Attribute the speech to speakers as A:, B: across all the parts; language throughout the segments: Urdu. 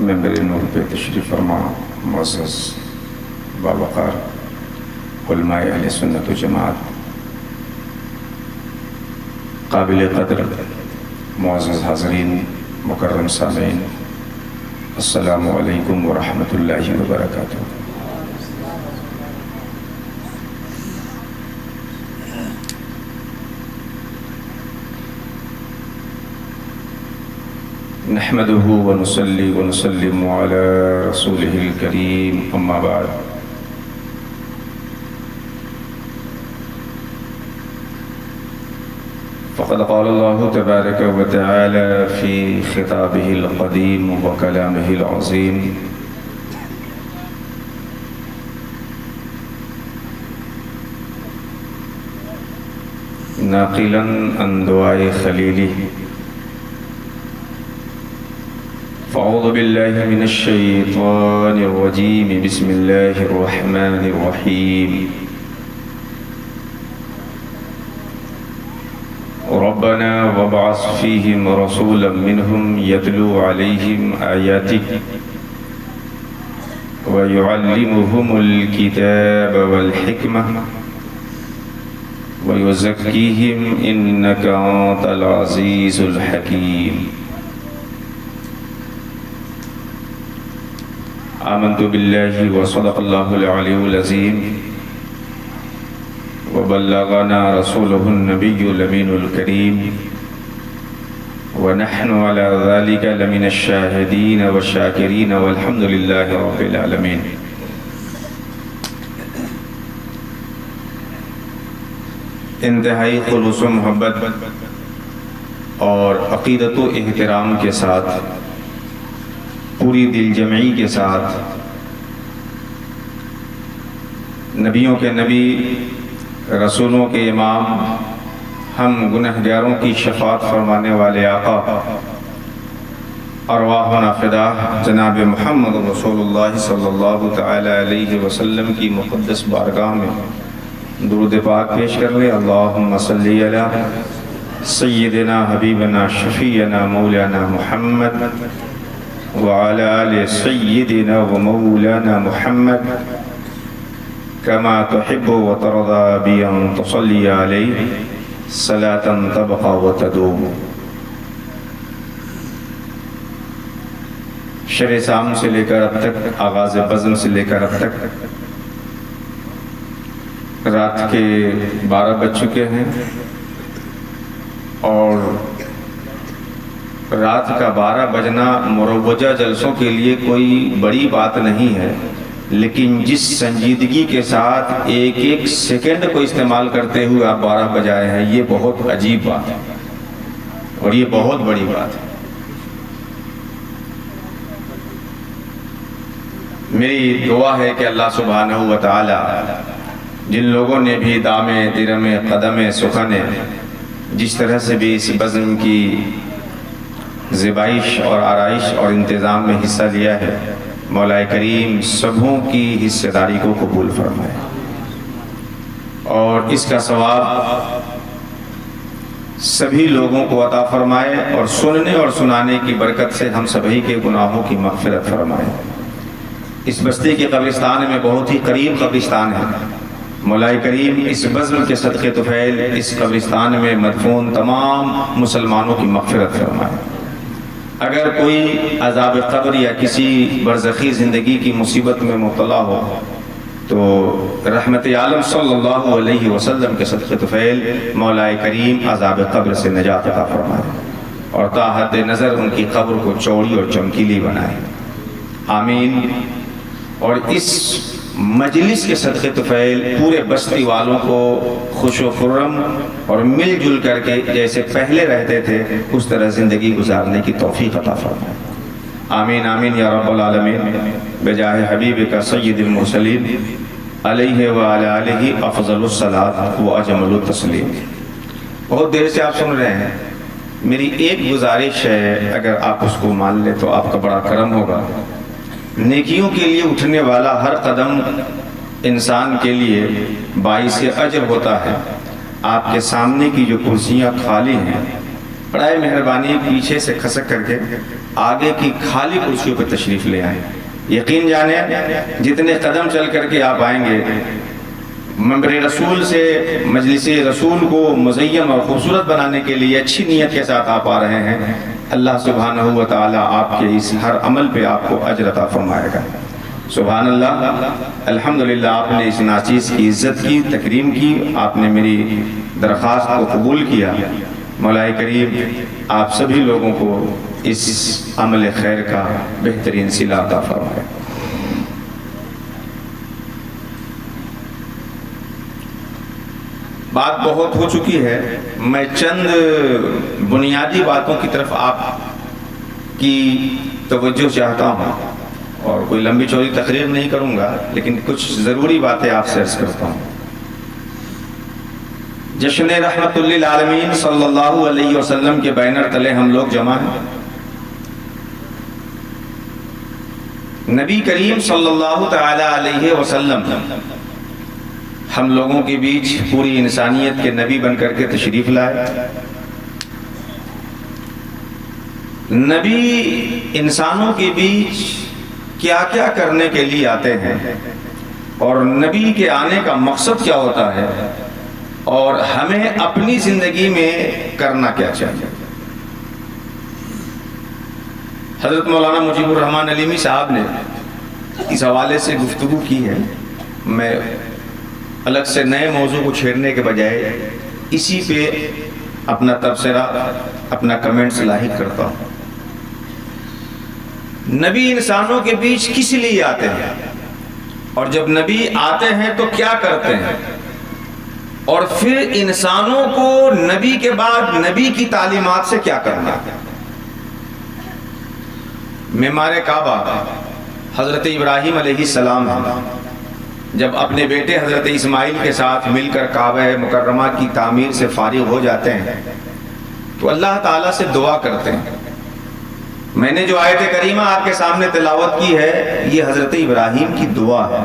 A: ممبر نور پہ تشریف فرما معزز باوقار علماء اہل سنت و جماعت، قابل قدر معزز حاضرین، مکرم سامعین، السلام علیکم ورحمۃ اللہ وبرکاتہ۔ نحمده ونصلي ونسلم على رسوله الكريم، اما بعد، فقد قال الله تبارك وتعالى في خطابه القديم وكلامه العظيم: ناقلا عن دعاء خليله، فأعوذ بالله من الشيطان الرجيم، بسم الله الرحمن الرحيم، ربنا وابعث فيهم رسولا منهم يتلو عليهم آياتك ويعلمهم الكتاب والحكمة ويزكيهم إنك أنت العزيز الحكيم۔ آمنت بالله وصدق الله العلي العظيم، وبلغنا رسوله النبي الأمين الكريم، ونحن على ذلك لمن الشاهدين والشاكرين، والحمد لله رب العالمين۔ انتہائی خلوص و محبت اور عقیدت و احترام کے ساتھ، پوری دل جمعی کے ساتھ، نبیوں کے نبی، رسولوں کے امام، ہم گنہگاروں کی شفاعت فرمانے والے آقا، ارواحنا فدا جناب محمد رسول اللہ صلی اللہ تعالی علیہ وسلم کی مقدس بارگاہ میں درود پاک پیش کر لیں۔ اللہم صلی علی سیدنا حبیبنا شفیعنا مولانا محمد وعلى آل سيدنا ومولانا محمد كما تحب وترضى بأن تصلي عليه صلاة تبقى وتدوم۔ شرح سام سے لے کر اب تک، آغاز بزم سے لے کر اب تک رات کے 12 بج چکے ہیں، اور رات کا 12 بجنا مروجہ جلسوں کے لیے کوئی بڑی بات نہیں ہے، لیکن جس سنجیدگی کے ساتھ ایک ایک سیکنڈ کو استعمال کرتے ہوئے آپ 12 بجائے ہیں، یہ بہت عجیب بات ہے اور یہ بہت بڑی بات ہے۔ میری دعا ہے کہ اللہ سبحانہ و تعالی جن لوگوں نے بھی دامے درمے قدمے سخنے جس طرح سے بھی اس بزم کی زبائش اور آرائش اور انتظام میں حصہ لیا ہے، مولا کریم سبھوں کی حصہ داری کو قبول فرمائے، اور اس کا ثواب سبھی لوگوں کو عطا فرمائے، اور سننے اور سنانے کی برکت سے ہم سبھی کے گناہوں کی مغفرت فرمائے۔ اس بستی کے قبرستان میں بہت ہی قریب قبرستان ہے، مولا کریم اس بزم کے صدقے طفیل اس قبرستان میں مدفون تمام مسلمانوں کی مغفرت فرمائے۔ اگر کوئی عذاب قبر یا کسی برزخی زندگی کی مصیبت میں مبتلا ہو تو رحمت عالم صلی اللہ علیہ وسلم کے صدقے طفیل مولا کریم عذاب قبر سے نجات عطا فرمائے، اور تا حد نظر ان کی قبر کو چوڑی اور چمکیلی بنائے، آمین۔ اور اس مجلس کے صدقے طفیل پورے بستی والوں کو خوش و خرم اور مل جل کر کے جیسے پہلے رہتے تھے اس طرح زندگی گزارنے کی توفیق عطا فرمائے، آمین آمین یا رب العالمین، بجاہ حبیب کا سید المرسلین علیہ وعلی آلہ افضل الصلاۃ و اجمل التسلیم۔ بہت دیر سے آپ سن رہے ہیں، میری ایک گزارش ہے، اگر آپ اس کو مان لیں تو آپ کا بڑا کرم ہوگا۔ نیکیوں کے لیے اٹھنے والا ہر قدم انسان کے لیے باعث اجر ہوتا ہے۔ آپ کے سامنے کی جو کرسیاں خالی ہیں، برائے مہربانی پیچھے سے کھسک کر کے آگے کی خالی کرسیوں پہ تشریف لے آئیں. یقین جانیں جتنے قدم چل کر کے آپ آئیں گے منبر رسول سے مجلس رسول کو مزین اور خوبصورت بنانے کے لیے اچھی نیت کے ساتھ آپ آ رہے ہیں. اللہ سبحانہ و تعالیٰ آپ کے اس ہر عمل پہ آپ کو اجر عطا فرمائے گا. سبحان اللہ. الحمدللہ آپ نے اس ناچیز کی عزت کی، تکریم کی، آپ نے میری درخواست کو قبول کیا. مولا کریم آپ سبھی لوگوں کو اس عمل خیر کا بہترین صلہ عطا فرمائے. بات بہت ہو چکی ہے، میں چند بنیادی باتوں کی طرف آپ کی توجہ چاہتا ہوں، اور کوئی لمبی چوڑی تقریر نہیں کروں گا، لیکن کچھ ضروری باتیں آپ سے عرض کرتا ہوں. جشن رحمت للعالمین صلی اللہ علیہ وسلم کے بینر تلے ہم لوگ جمع ہیں. نبی کریم صلی اللہ تعالی علیہ وسلم ہم لوگوں کے بیچ پوری انسانیت کے نبی بن کر کے تشریف لائے. نبی انسانوں کے بیچ کیا کیا کرنے کے لیے آتے ہیں، اور نبی کے آنے کا مقصد کیا ہوتا ہے، اور ہمیں اپنی زندگی میں کرنا کیا چاہیے. حضرت مولانا مجیب الرحمن علیمی صاحب نے اس حوالے سے گفتگو کی ہے. میں الگ سے نئے موضوع کو چھیڑنے کے بجائے اسی پہ اپنا تبصرہ، اپنا کمنٹس لاحق کرتا ہوں. نبی انسانوں کے بیچ کس لیے آتے ہیں، اور جب نبی آتے ہیں تو کیا کرتے ہیں، اور پھر انسانوں کو نبی کے بعد نبی کی تعلیمات سے کیا کرنا ہے. معمار کعبہ حضرت ابراہیم علیہ السلام ہیں. جب اپنے بیٹے حضرت اسماعیل کے ساتھ مل کر کعبہ مکرمہ کی تعمیر سے فارغ ہو جاتے ہیں تو اللہ تعالیٰ سے دعا کرتے ہیں. میں نے جو آیت کریمہ آپ کے سامنے تلاوت کی ہے یہ حضرت ابراہیم کی دعا ہے.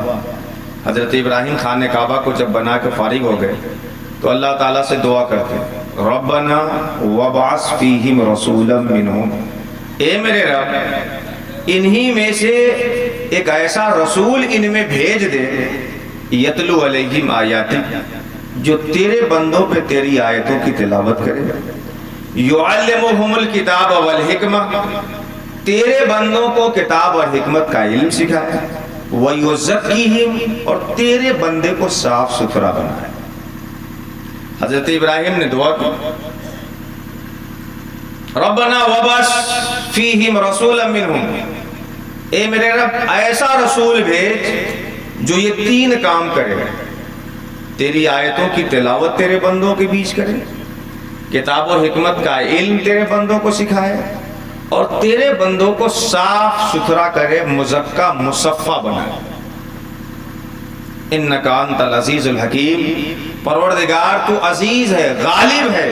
A: حضرت ابراہیم خانہ کعبہ کو جب بنا کے فارغ ہو گئے تو اللہ تعالیٰ سے دعا کرتے ہیں، ربنا وابعث فیہم رسولا منہم، اے میرے رب انہی میں سے ایک ایسا رسول ان میں بھیج دے، یتلو علیہم آیاتک، جو تیرے بندوں پہ تیری آیتوں کی تلاوت کرے، یعلمہم الکتاب والحکمہ، تیرے بندوں کو کتاب اور حکمت کا علم سکھائے، وَيُزَكِّيهِمْ، اور تیرے بندے کو صاف ستھرا بنائے. حضرت ابراہیم نے دعا کی، ربنا وابعث فیہم رسولا منہم، اے میرے رب ایسا رسول بھیج جو یہ تین کام کرے، تیری آیتوں کی تلاوت تیرے بندوں کے بیچ کرے، کتاب و حکمت کا علم تیرے بندوں کو سکھائے، اور تیرے بندوں کو صاف ستھرا کرے، مزکا مصفہ بنائے. انکا انت العزیز الحکیم، پروردگار تو عزیز ہے، غالب ہے،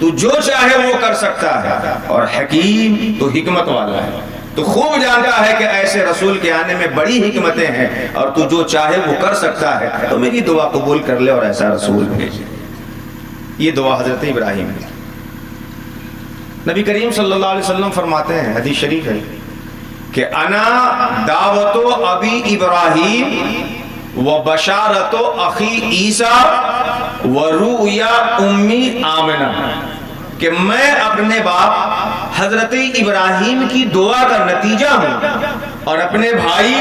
A: تو جو چاہے وہ کر سکتا ہے، اور حکیم تو حکمت والا ہے، تو خوب جانتا ہے کہ ایسے رسول کے آنے میں بڑی حکمتیں ہیں، اور تو جو چاہے وہ کر سکتا ہے، تو میری دعا قبول کر لے اور ایسا رسول بھیجے. یہ دعا حضرت ابراہیم کی. نبی کریم صلی اللہ علیہ وسلم فرماتے ہیں، حدیث شریف ہے کہ انا دعوت ابی ابراہیم و بشارت اخی عیسیٰ و رؤیا امی آمنہ، کہ میں اپنے باپ حضرت ابراہیم کی دعا کا نتیجہ ہوں، اور اپنے بھائی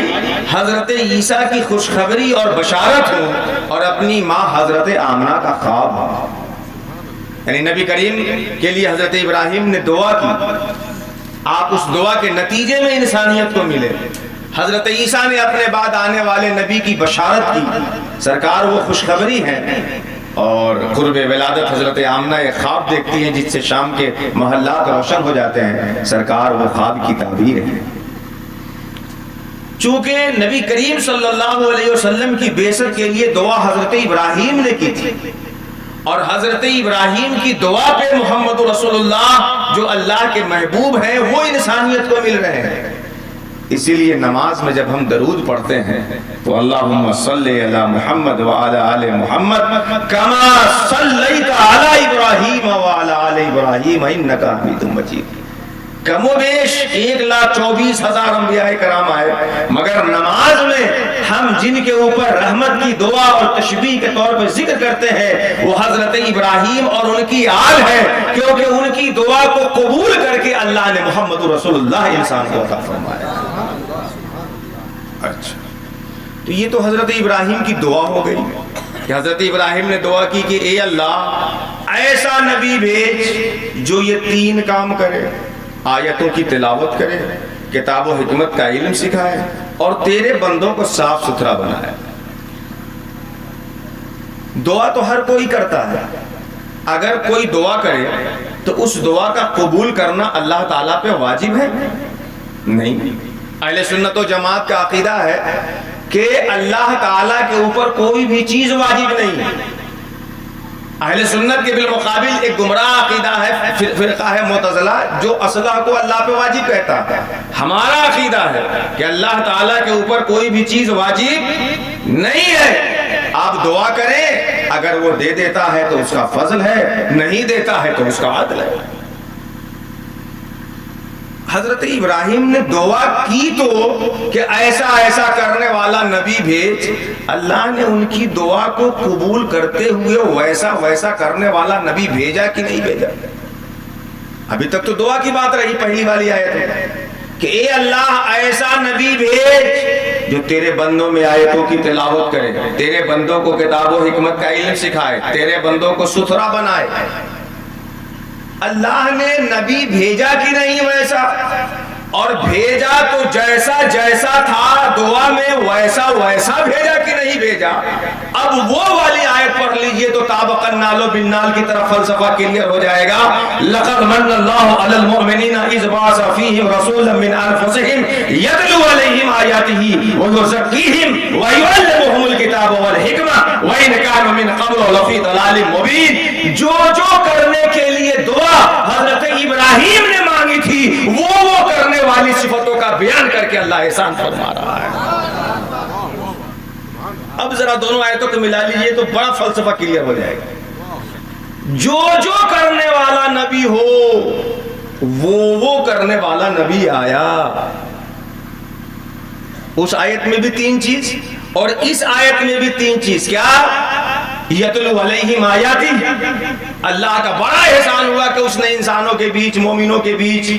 A: حضرت عیسیٰ کی خوشخبری اور بشارت ہوں، اور اپنی ماں حضرت آمنہ کا خواب ہوں. یعنی نبی کریم کے لیے حضرت ابراہیم نے دعا کی، آپ اس دعا کے نتیجے میں انسانیت کو ملے. حضرت عیسیٰ نے اپنے بعد آنے والے نبی کی بشارت کی، سرکار وہ خوشخبری ہے، اور قرب ولادت حضرت آمنہ ایک خواب دیکھتی ہیں جس سے شام کے محلات روشن ہو جاتے ہیں، سرکار وہ خواب کی تعبیر ہے. چونکہ نبی کریم صلی اللہ علیہ وسلم کی بعثت کے لیے دعا حضرت ابراہیم نے کی تھی، اور حضرت ابراہیم کی دعا پہ محمد رسول اللہ جو اللہ کے محبوب ہیں وہ انسانیت کو مل رہے ہیں. اسی لیے نماز میں جب ہم درود پڑھتے ہیں تو اللہم صلی علی محمد وعلی آل محمد کما صلیت علی ابراہیم وعلی آل ابراہیم انکا حمید مجید، کم و بیش 1,24,000 انبیاء کرام آئے، مگر نماز میں ہم جن کے اوپر رحمت کی دعا اور تشبیہ کے طور پر ذکر کرتے ہیں وہ حضرت ابراہیم اور ان کی آل ہے، کیونکہ ان کی دعا کو قبول کر کے اللہ نے محمد رسول اللہ انسان کو عطا فرمایا۔ اچھا، تو یہ تو حضرت ابراہیم کی دعا ہو گئی کہ حضرت ابراہیم نے دعا کی کہ اے اللہ ایسا نبی بھیج جو یہ 3 کام کرے، آیتوں کی تلاوت کرے، کتاب و حکمت کا علم سکھائے اور تیرے بندوں کو صاف ستھرا بنائے۔ دعا تو ہر کوئی کرتا ہے، اگر کوئی دعا کرے تو اس دعا کا قبول کرنا اللہ تعالیٰ پہ واجب ہے؟ نہیں۔ اہل سنت و جماعت کا عقیدہ ہے کہ اللہ تعالیٰ کے اوپر کوئی بھی چیز واجب نہیں ہے۔ اہل سنت کے بالمقابل ایک گمراہ عقیدہ ہے، فرقہ ہے معتزلہ، جو اصلہ کو اللہ پہ واجب کہتا ہے۔ ہمارا عقیدہ ہے کہ اللہ تعالیٰ کے اوپر کوئی بھی چیز واجب نہیں ہے۔ آپ دعا کریں، اگر وہ دے دیتا ہے تو اس کا فضل ہے، نہیں دیتا ہے تو اس کا عدل ہے۔ حضرت ابراہیم نے دعا کی تو کہ ایسا ایسا کرنے والا نبی بھیج، اللہ نے ان کی دعا کو قبول کرتے ہوئے ویسا ویسا کرنے والا نبی بھیجا کہ نہیں بھیجا؟ ابھی تک تو دعا کی بات رہی پہلی والی آیت کہ اے اللہ ایسا نبی بھیج جو تیرے بندوں میں آیتوں کی تلاوت کرے، تیرے بندوں کو کتاب و حکمت کا علم سکھائے، تیرے بندوں کو ستھرا بنائے۔ اللہ نے نبی بھیجا کہ نہیں ویسا، اور بھیجا تو جیسا جیسا تھا دعا میں ویسا ویسا بھیجا کہ نہیں بھیجا؟ اب وہ والی آیت پڑھ لیجئے تو تابق النال بالنال کی طرف فلسفہ کلیئر ہو جائے گا۔ لقد من اللہ علی المؤمنین اذ بعث فیہم رسولا من انفسہم یتلو علیہم آیاتہ ویزکیہم ویعلمہم الکتاب والحکمہ وان کانوا من قبل لفی ضلال مبین۔ جو کرنے کے لیے دعا حضرت ابراہیم نے مانگی تھی وہ کرنے والی صفتوں کا بیان کر کے اللہ احسان فرما رہا ہے۔ اب ذرا دونوں آیتوں کو ملا لیجئے تو بڑا فلسفہ کلیئر ہو جائے گا۔ جو کرنے والا نبی ہو وہ کرنے والا نبی آیا۔ اس آیت میں بھی 3 چیز اور اس آیت میں بھی 3 چیز۔ کیا؟ یتلو علیہم آیاتی، اللہ کا بڑا احسان ہوا کہ اس نے انسانوں کے بیچ، مومنوں کے بیچ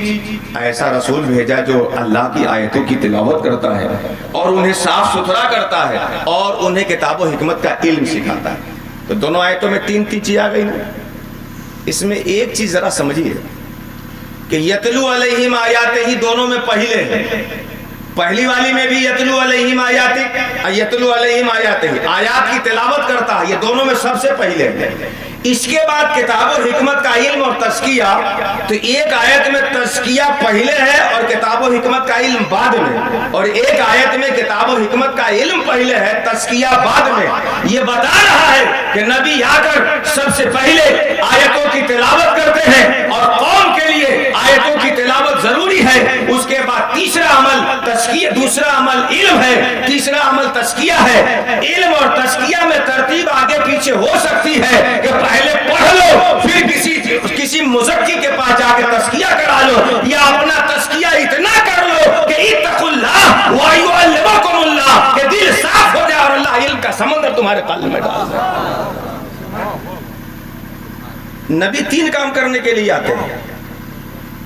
A: ایسا رسول بھیجا جو اللہ کی آیتوں کی تلاوت کرتا ہے اور انہیں صاف ستھرا کرتا ہے اور انہیں کتاب و حکمت کا علم سکھاتا ہے۔ تو دونوں آیتوں میں 3 چیز آ گئی نا۔ اس میں ایک چیز ذرا سمجھیے کہ یتلو علیہم آیاتہ ہی دونوں میں پہلے ہے۔ پہلی والی میں بھی یتلو علیہم آیاتہ، یتلو علیہم آیاتہ، آیات کی تلاوت کرتا ہے، یہ دونوں میں سب سے پہلے ہے۔ اس کے بعد کتاب و حکمت کا علم اور تزکیہ، تو ایک آیت میں تزکیہ پہلے ہے اور کتاب و حکمت کا علم بعد میں، اور ایک آیت میں کتاب و حکمت کا علم پہلے ہے، تزکیہ بعد میں۔ یہ بتا رہا ہے کہ نبی آ کر سب سے پہلے آیتوں کی تلاوت کرتے ہیں اور قوم کے لیے آیتوں کی تلاوت ضروری ہے۔ اس کے بعد تیسرا عمل تزکیہ، دوسرا عمل علم ہے، تیسرا عمل تزکیہ ہے۔ علم اور تزکیہ میں ترتیب آگے پیچھے ہو سکتی ہے کہ پہلے پڑھ لو پھر کسی مزکی کے پاس جا کے تزکیہ کرا لو، یا اپنا تزکیہ اتنا کر لو کہ اتقوا اللہ ویعلمکم اللہ، کہ دل صاف ہو جائے اور اللہ علم کا سمندر تمہارے قلب میں ڈال دے۔ نبی 3 کام کرنے کے لیے آتے ہیں۔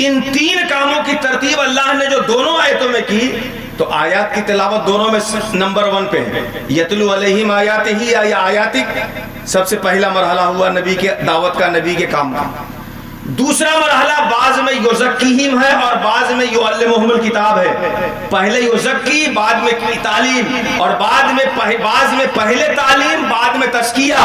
A: ان 3 کاموں کی ترتیب اللہ نے جو دونوں آیتوں میں کی، تو آیات کی تلاوت دونوں میں نمبر 1 پہ ہے۔ یتلو علیہم آیاتہ یا آیاتک، سب سے پہلا مرحلہ ہوا نبی کے دعوت کا، نبی کے کام کا۔ دوسرا مرحلہ بعض میں یزکیہم ہے اور بعض میں یعلمہم الکتاب ہے۔ پہلے یزکی، بعد میں تعلیم، اور بعد میں پہلے تعلیم، بعد میں تزکیہ۔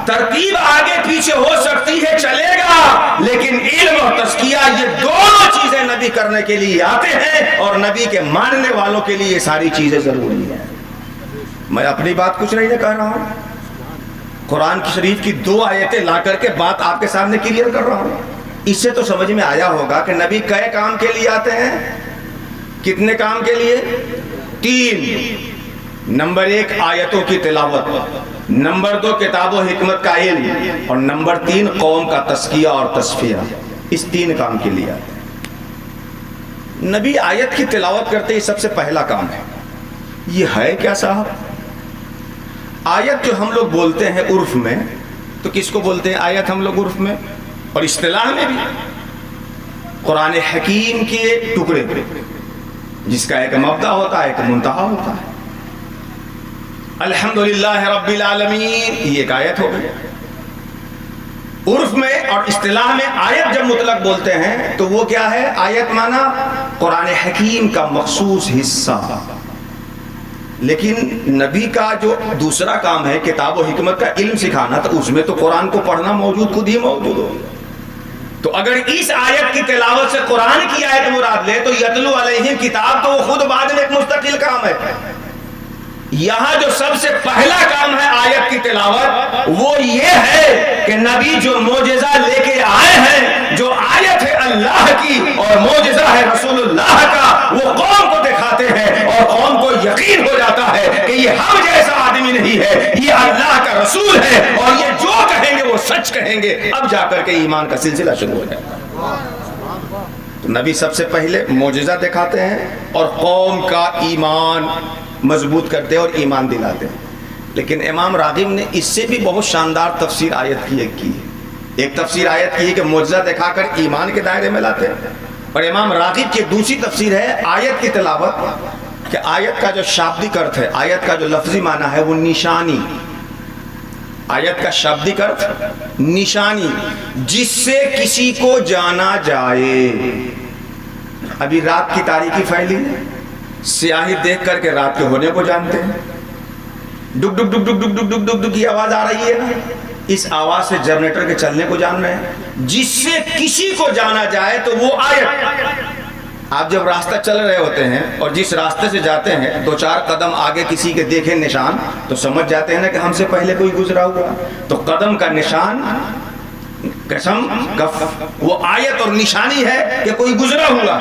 A: ترتیب آگے پیچھے ہو سکتی ہے، چلے گا، لیکن علم اور تزکیہ یہ دونوں چیزیں نبی کرنے کے لیے آتے ہیں، اور نبی کے ماننے والوں کے لیے یہ ساری چیزیں ضروری ہیں۔ میں اپنی بات کچھ نہیں کہہ رہا ہوں، قرآن کی شریف کی 2 آیتیں لا کر کے بات آپ کے سامنے کلیئر کر رہا ہوں۔ اس سے تو سمجھ میں آیا ہوگا کہ نبی کئے کام کے لیے آتے ہیں، کتنے کام کے لیے؟ 3۔ نمبر 1 آیتوں کی تلاوت، نمبر 2 کتاب و حکمت کا علم، اور نمبر 3 قوم کا تزکیہ اور تصفیہ۔ اس 3 کام کے لیے آتے ہیں۔ نبی آیت کی تلاوت کرتے ہی سب سے پہلا کام ہے، یہ ہے کیا صاحب؟ آیت جو ہم لوگ بولتے ہیں عرف میں، تو کس کو بولتے ہیں آیت ہم لوگ عرف میں اور اصطلاح میں بھی؟ قرآن حکیم کے ٹکڑے جس کا ایک مبدا ہوتا ہے، ایک منتہا ہوتا ہے۔ الحمدللہ رب العالمین یہ ایک آیت ہو گئی۔ عرف میں اور اصطلاح میں آیت جب مطلق بولتے ہیں تو وہ کیا ہے؟ آیت مانا قرآن حکیم کا مخصوص حصہ۔ لیکن نبی کا جو دوسرا کام ہے کتاب و حکمت کا علم سکھانا، تو اس میں تو قرآن کو پڑھنا موجود، خود ہی موجود ہو۔ تو اگر اس آیت کی تلاوت سے قرآن کی آیت مراد لے تو یتلو علیہم کتاب تو وہ خود بعد میں ایک مستقل کام ہے۔ یہاں جو سب سے پہلا کام ہے آیت کی تلاوت، وہ یہ ہے کہ نبی جو معجزہ لے کے آئے ہیں، جو آیت ہے اللہ کی اور معجزہ ہے رسول اللہ کا، وہ قوم کو دکھاتے ہیں اور قوم کو یقین ہو جاتا ہے کہ یہ ہم جیسا آدمی نہیں ہے، یہ اللہ کا رسول ہے اور یہ جو کہیں گے وہ سچ کہیں گے۔ اب جا کر کے ایمان کا سلسلہ شروع ہو جائے گا۔ تو نبی سب سے پہلے معجزہ دکھاتے ہیں اور قوم کا ایمان مضبوط کرتے اور ایمان دلاتے ہیں۔ لیکن امام راغب نے اس سے بھی بہت شاندار تفسیر آیت کی ہے۔ ایک تفسیر آیت کی ہے کہ معجزہ دکھا کر ایمان کے دائرے میں لاتے ہیں، اور امام راغب کی دوسری تفسیر ہے آیت کی تلاوت، کہ آیت کا جو شابدک ارتھ ہے، آیت کا جو لفظی معنی ہے وہ نشانی۔ آیت کا شابدک ارتھ نشانی، جس سے کسی کو جانا جائے۔ ابھی رات کی تاریکی پھیلی ہے، سیاہی دیکھ کر کے رات کے ہونے کو جانتے ہیں۔ ڈگ ڈگ ڈگ ڈگ ڈگ ڈگ ڈگ ڈگ ڈگ کی آواز آ رہی ہے، اس آواز سے جنریٹر کے چلنے کو جان رہے ہیں۔ جس سے کسی کو جانا جائے تو وہ آیت۔ آپ جب راستہ چل رہے ہوتے ہیں اور جس راستے سے جاتے ہیں، دو چار قدم آگے کسی کے دیکھیں نشان تو سمجھ جاتے ہیں نا کہ ہم سے پہلے کوئی گزرا ہوا۔ تو قدم کا نشان قسم گف وہ آیت اور نشانی ہے کہ کوئی گزرا ہوا۔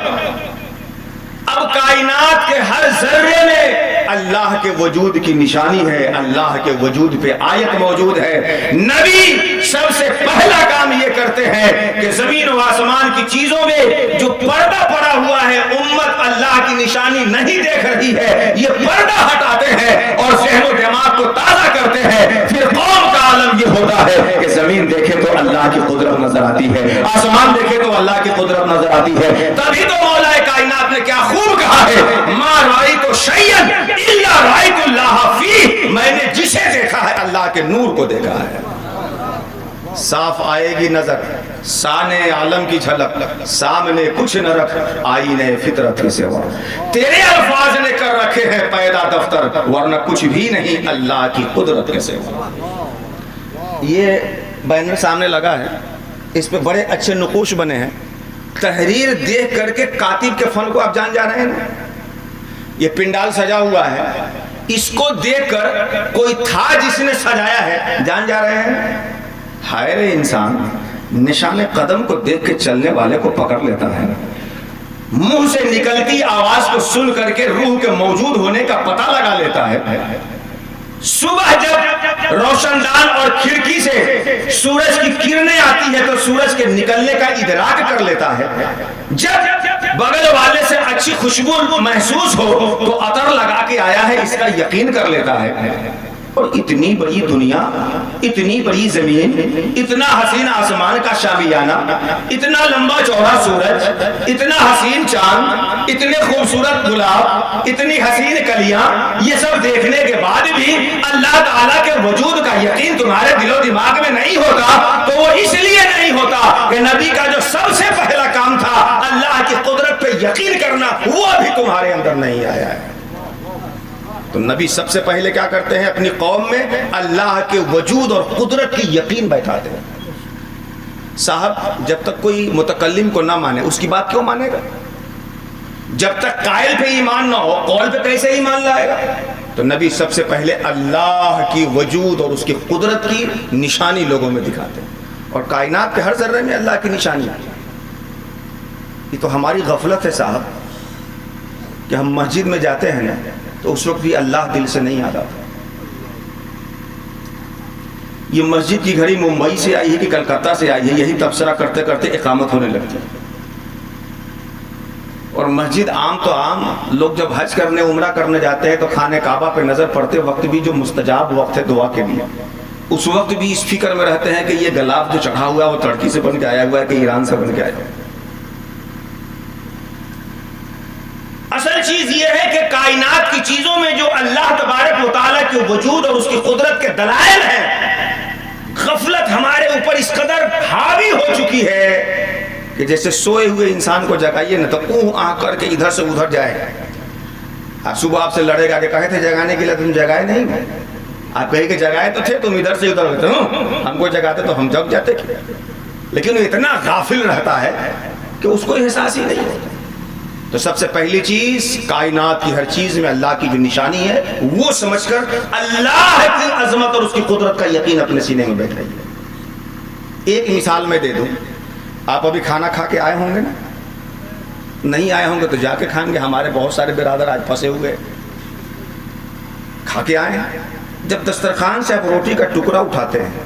A: اب کائنات کے ہر ذرے میں اللہ کے وجود کی نشانی ہے، اللہ کے وجود پہ آیت موجود ہے۔ نبی سب سے پہلا کام یہ کرتے ہیں کہ زمین و آسمان کی چیزوں میں جو پردہ پڑا ہوا ہے، امت اللہ کی نشانی نہیں دیکھ رہی ہے، یہ پردہ ہٹاتے ہیں اور ذہن و دماغ کو تازہ کرتے ہیں۔ پھر قوم کا عالم یہ ہوتا ہے کہ زمین دیکھے تو اللہ کی قدرت نظر آتی ہے، آسمان دیکھے تو اللہ کی قدرت نظر آتی ہے۔ تبھی تو مولا کائنات نے کیا خوب کہا ہے، ما رأیت شیئا الا رأیت اللہ فیہ، میں نے جسے دیکھا ہے اللہ کے نور کو دیکھا ہے۔ صاف آئے گی نظر، سانے عالم کی جھلک، سامنے کچھ نہ رکھ آئینے فطرت کی سوا، تیرے الفاظ نے کر رکھے ہیں پیدا دفتر، ورنہ کچھ بھی نہیں اللہ کی قدرت کے سوا۔ یہ بینر سامنے لگا ہے، اس پہ بڑے اچھے نقوش بنے ہیں۔ تحریر دیکھ کر کے کاتب کے فن کو آپ جان جا رہے ہیں نا؟ یہ پنڈال سجا ہوا ہے، اس کو دیکھ کر کوئی تھا جس نے سجایا ہے، جان جا رہے ہیں؟ ہائے رے انسان، نشان قدم کو دیکھ کے چلنے والے کو پکڑ لیتا ہے، منہ سے نکلتی آواز کو سن کر کے روح کے موجود ہونے کا پتہ لگا لیتا ہے۔ صبح جب روشن دان اور کھڑکی سے سورج کی کرنیں آتی ہے تو سورج کے نکلنے کا ادراک کر لیتا ہے۔ جب بغل والے سے اچھی خوشبو محسوس ہو تو عطر لگا کے آیا ہے اس کا یقین کر لیتا ہے۔ اور اتنی بڑی دنیا، اتنی بڑی زمین، اتنا حسین آسمان کا شامیانہ، اتنا لمبا چوڑا سورج، اتنا حسین چاند، اتنے خوبصورت گلاب، اتنی حسین کلیاں، یہ سب دیکھنے کے بعد بھی اللہ تعالیٰ کے وجود کا یقین تمہارے دل و دماغ میں نہیں ہوتا تو وہ اس لیے نہیں ہوتا کہ نبی کا جو سب سے پہلا کام تھا اللہ کی قدرت پہ یقین کرنا، وہ ابھی تمہارے اندر نہیں آیا ہے۔ تو نبی سب سے پہلے کیا کرتے ہیں؟ اپنی قوم میں اللہ کے وجود اور قدرت کی یقین بیٹھاتے ہیں۔ صاحب جب تک کوئی متکلم کو نہ مانے اس کی بات کیوں مانے گا؟ جب تک قائل پہ ایمان نہ ہو قول پہ کیسے ایمان لائے گا؟ تو نبی سب سے پہلے اللہ کی وجود اور اس کی قدرت کی نشانی لوگوں میں دکھاتے ہیں، اور کائنات کے ہر ذرے میں اللہ کی نشانی ہے۔ یہ تو ہماری غفلت ہے صاحب کہ ہم مسجد میں جاتے ہیں نا تو اس وقت بھی اللہ دل سے نہیں آتا تھا۔ یہ مسجد کی گھڑی ممبئی سے آئی ہے کہ کلکتہ سے آئی ہے، یہی تبصرہ کرتے کرتے اقامت ہونے لگتی ہے۔ اور مسجد عام تو عام، لوگ جب حج کرنے عمرہ کرنے جاتے ہیں تو خانہ کعبہ پہ نظر پڑتے وقت بھی جو مستجاب وقت ہے دعا کے لیے، اس وقت بھی اس فکر میں رہتے ہیں کہ یہ گلاب جو چڑھا ہوا ہے وہ ترکی سے بن کے آیا ہوا ہے کہ ایران سے بن کے آیا ہوا ہے۔ اصل چیز یہ ہے کہ کائنات کی چیزوں میں جو اللہ تبارک و تعالیٰ کے وجود اور اس کی قدرت کے دلائل ہیں، غفلت ہمارے اوپر اس قدر حاوی ہو چکی ہے کہ جیسے سوئے ہوئے انسان کو جگائیے نہ تو آنکھ کر کے ادھر سے ادھر جائے۔ آپ صبح آپ سے لڑے گا کہ کہے تھے جگانے کے لیے، تم جگائے نہیں، آپ کہے کہ جگائے تو تھے، تم ادھر سے ادھر ہوتے ہو، ہم کو جگاتے تو ہم جگ جاتے، لیکن وہ اتنا غافل رہتا ہے کہ اس کو احساس ہی نہیں ہوتا۔ تو سب سے پہلی چیز کائنات کی ہر چیز میں اللہ کی جو نشانی ہے وہ سمجھ کر اللہ کی عظمت اور اس کی قدرت کا یقین اپنے سینے میں بیٹھائیے۔ ایک مثال میں دے دوں، آپ ابھی کھانا کھا کے آئے ہوں گے نا، نہیں آئے ہوں گے تو جا کے کھائیں گے۔ ہمارے بہت سارے برادر آج پھنسے ہوئے کھا کے آئے ہیں۔ جب دسترخوان سے آپ روٹی کا ٹکڑا اٹھاتے ہیں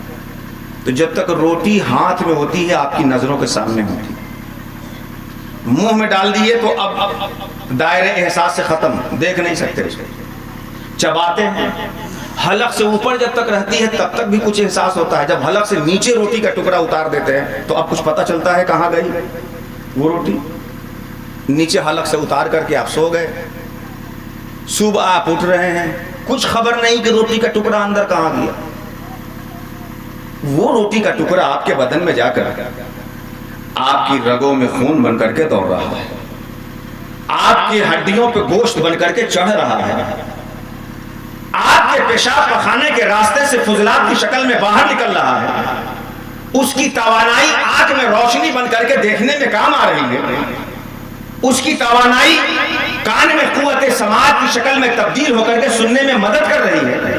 A: تو جب تک روٹی ہاتھ میں ہوتی ہے آپ کی نظروں کے سامنے ہوتی ہے، منہ میں ڈال دیے تو اب دائرے احساس سے ختم، دیکھ نہیں سکتے اس کو، چباتے ہیں۔ حلق سے اوپر جب تک رہتی ہے تب تک بھی کچھ احساس ہوتا ہے، جب حلق سے نیچے روٹی کا ٹکڑا اتار دیتے ہیں تو اب کچھ پتہ چلتا ہے کہاں گئی وہ روٹی۔ نیچے حلق سے اتار کر کے آپ سو گئے، صبح آپ اٹھ رہے ہیں، کچھ خبر نہیں کہ روٹی کا ٹکڑا اندر کہاں گیا۔ وہ روٹی کا ٹکڑا آپ کے بدن میں جا کر آپ کی رگوں میں خون بن کر کے دوڑ رہا ہے، آپ کی ہڈیوں پہ گوشت بن کر کے چڑھ رہا ہے، آپ کے پیشاب پخانے کے راستے سے فضلات کی شکل میں باہر نکل رہا ہے، اس کی توانائی آنکھ میں روشنی بن کر کے دیکھنے میں کام آ رہی ہے، اس کی توانائی کان میں قوت سماعت کی شکل میں تبدیل ہو کر کے سننے میں مدد کر رہی ہے۔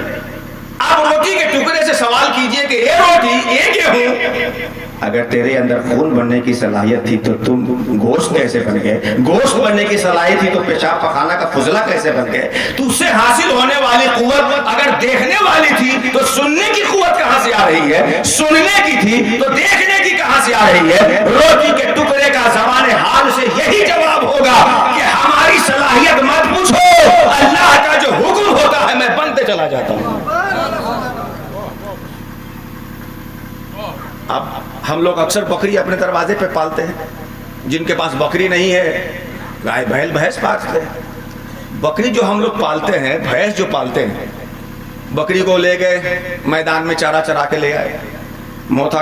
A: آپ روٹی کے ٹکڑے سے سوال کیجئے کہ یہ روٹی، یہ گیہوں، اگر تیرے اندر خون بننے کی صلاحیت تھی تو تم گوشت کیسے بن گئے؟ گوشت بننے کی صلاحیت تھی تو پیشاب پخانہ کا فضلہ کیسے بن گئے؟ تو اس سے حاصل ہونے والی قوت اگر دیکھنے والی تھی تو سننے کی قوت کہاں سے آ رہی ہے؟ سننے کی تھی تو دیکھنے کی کہاں سے آ رہی ہے؟ روٹی کے ٹکڑے کا زبان حال سے یہی جواب ہوگا کہ ہماری صلاحیت مت پوچھو، اللہ کا جو حکم ہوتا ہے میں بنتے چلا جاتا ہوں۔ اب ہم لوگ اکثر بکری اپنے دروازے پہ پالتے ہیں، جن کے پاس بکری نہیں ہے گائے بیل بھینس پالتے ہیں۔ بکری جو ہم لوگ پالتے ہیں، بھینس جو پالتے ہیں، بکری کو لے گئے میدان میں چارہ چرا کے لے آئے، موتھا